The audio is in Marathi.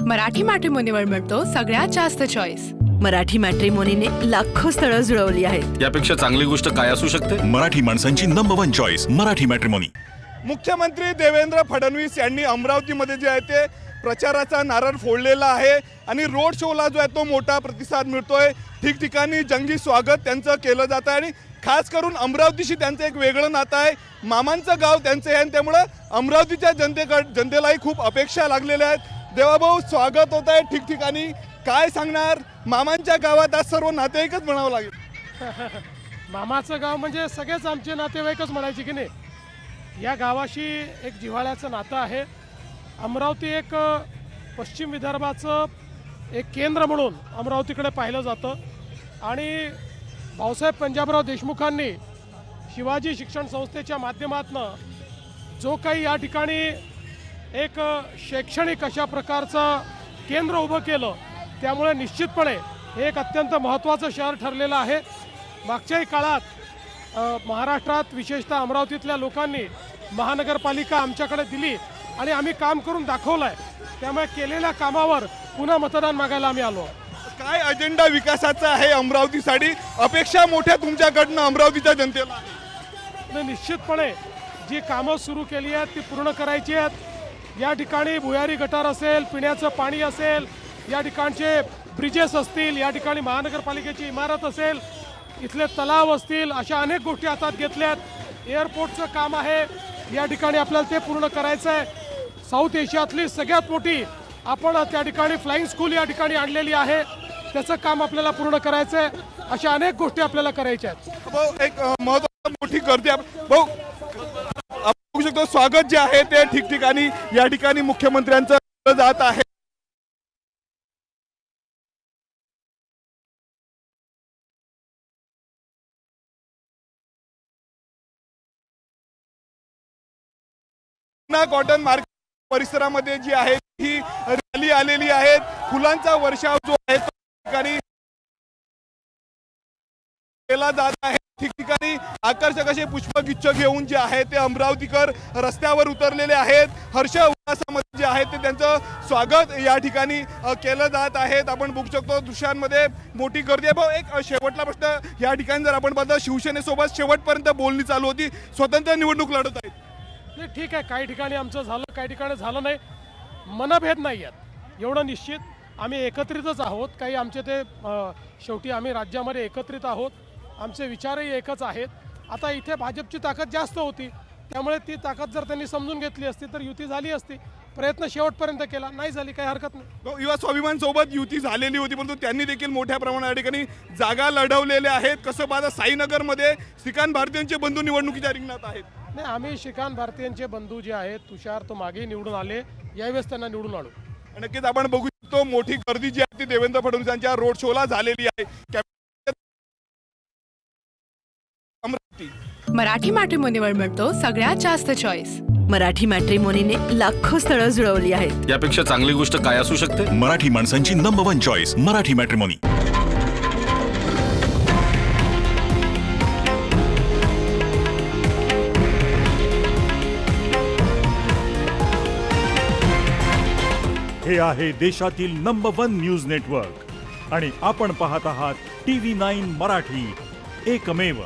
मराठी मॅट्रिमोनीवर मिळतो सगळ्यात जास्त चॉईस। मराठी मॅट्रिमोनीने लाखो स्थळं जुळवली आहेत। यापेक्षा चांगली गोष्ट काय असू शकते? मराठी माणसांची नंबर 1 चॉईस मराठी मॅट्रिमोनी। मुख्यमंत्री देवेंद्र फडणवीस यांनी अमरावतीमध्ये जे आहे ते प्रचाराचा नारळ फोडलेला आहे आणि रोड शोला जो आहे तो मोठा प्रतिसाद मिळतोय। ठिकठिकाणी जंगी स्वागत त्यांचं केलं जातं आणि खास करून अमरावतीशी त्यांचं एक वेगळं नातं आहे। मामांचं गाव त्यांचं आहे आणि त्यामुळे अमरावतीच्या जनतेलाही खूप अपेक्षा लागलेल्या आहेत। देवाभाऊ स्वागत होत आहे ठिकठिकाणी, काय सांगणार? मामांच्या गावात आज सर्व नातेवाईकच म्हणावं लागेल। मामाचं गाव म्हणजे सगळेच आमचे नातेवाईकच म्हणायचे की नाही। या गावाशी एक जिव्हाळ्याचं नातं आहे। अमरावती एक पश्चिम विदर्भाचं एक केंद्र म्हणून अमरावतीकडे पाहिलं जातं आणि भाऊसाहेब पंजाबराव देशमुखांनी शिवाजी शिक्षण संस्थेच्या माध्यमातून जो काही या ठिकाणी एक शैक्षणिक अशा प्रकारचं केंद्र उभं केलं, त्यामुळे निश्चितपणे हे एक अत्यंत महत्त्वाचं शहर ठरलेलं आहे। मागच्याही काळात महाराष्ट्रात विशेषतः अमरावतीतल्या लोकांनी महानगरपालिका आमच्याकडे दिली आणि आम्ही काम करून दाखवलं आहे। त्यामुळे केलेल्या कामावर पुन्हा मतदान मागायला आम्ही आलो। काय अजेंडा विकासाचा आहे अमरावतीसाठी? अपेक्षा मोठ्या तुमच्याकडनं अमरावतीच्या जनतेला? निश्चितपणे जी कामं सुरू केली आहेत ती पूर्ण करायची आहेत। या ठिकाणी भुयारी गटार असेल, पिण्याचं पाणी असेल, या ठिकाणचे ब्रिजेस असतील, या ठिकाणी महानगरपालिकेची इमारत असेल, इथले तलाव असतील, अशा अनेक गोष्टी हातात घेतल्यात। एअरपोर्टचं काम आहे, या ठिकाणी आपल्याला ते पूर्ण करायचं आहे। साऊथ एशियातली सगळ्यात मोठी आपण त्या ठिकाणी फ्लाइंग स्कूल या ठिकाणी आणलेली आहे, त्याचं काम आपल्याला पूर्ण करायचं आहे। अशा अनेक गोष्टी आपल्याला करायच्या आहेत। भाऊ एक महत्त्वाची मोठी गर्दी आहे भाऊ, बघू शकतो स्वागत जे आहे ते ठिकठिकाणी या ठिकाणी मुख्यमंत्र्यांचं केलं जात आहे। कॉटन मार्केट परिसरामध्ये जी आहे ही रॅली आलेली आहे। फुलांचा वर्षाव जो आहे तो ठिकाणी केला जात आहे। ठिकठिकाणी आकर्षक असे पुष्पगुच्छ घेऊन जे आहे ते अमरावतीकर रस्त्यावर उतरलेले आहेत। हर्ष उल्हासामध्ये जे आहे ते त्यांचं स्वागत या ठिकाणी केलं जात आहे। आपण बघू शकतो दृश्यांमध्ये मोठी गर्दी आहे। भाऊ एक शेवटला प्रश्न, या ठिकाणी जर आपण पाहतो शिवसेनेसोबत शेवटपर्यंत बोलणी चालू होती, स्वतंत्र निवडणूक लढत आहेत। नाही ठीक आहे, काही ठिकाणी आमचं झालं, काही ठिकाणी झालं नाही, मनभेद नाही आहेत एवढं निश्चित। आम्ही एकत्रितच आहोत, काही आमचे ते शेवटी आम्ही राज्यामध्ये एकत्रित आहोत, आमचे विचारही एकच आहेत। आता इथे भाजपची ताकद जास्त होती, त्यामुळे ती ताकद जर त्यांनी समजून घेतली असती तर युती झाली असती। प्रयत्न शेवटपर्यंत केला, नाही झाली काही हरकत नाही। युवा स्वाभिमान सोबत युती झालेली होती, परंतु त्यांनी देखील मोठ्या प्रमाणात या ठिकाणी जागा लढवलेल्या आहेत। कसं पाहता साईनगरमध्ये श्रीकांत भारतीयांचे बंधू निवडणुकीच्या रिंगणात आहेत? नाही, आम्ही श्रीकांत भारतीयांचे बंधू जे आहेत, तुषार तो मागे निवडून आले, यावेळेस त्यांना निवडून आणू। नक्कीच आपण बघू शकतो मोठी गर्दी जी आहे ती देवेंद्र फडणवीस यांच्या रोड शोला झालेली आहे। मराठी मॅट्रिमोनीवर मिळतो सगळ्यात जास्त चॉईस। मराठी मॅट्रिमोनीने लाखो स्थळं जुळवली आहेत। यापेक्षा चांगली गोष्ट काय असू शकते? मराठी माणसांची नंबर 1 चॉईस मराठी मॅट्रिमोनी। हे आहे देशातील नंबर 1 न्यूज नेटवर्क आणि आपण पाहत आहात TV9 मराठी, एकमेव।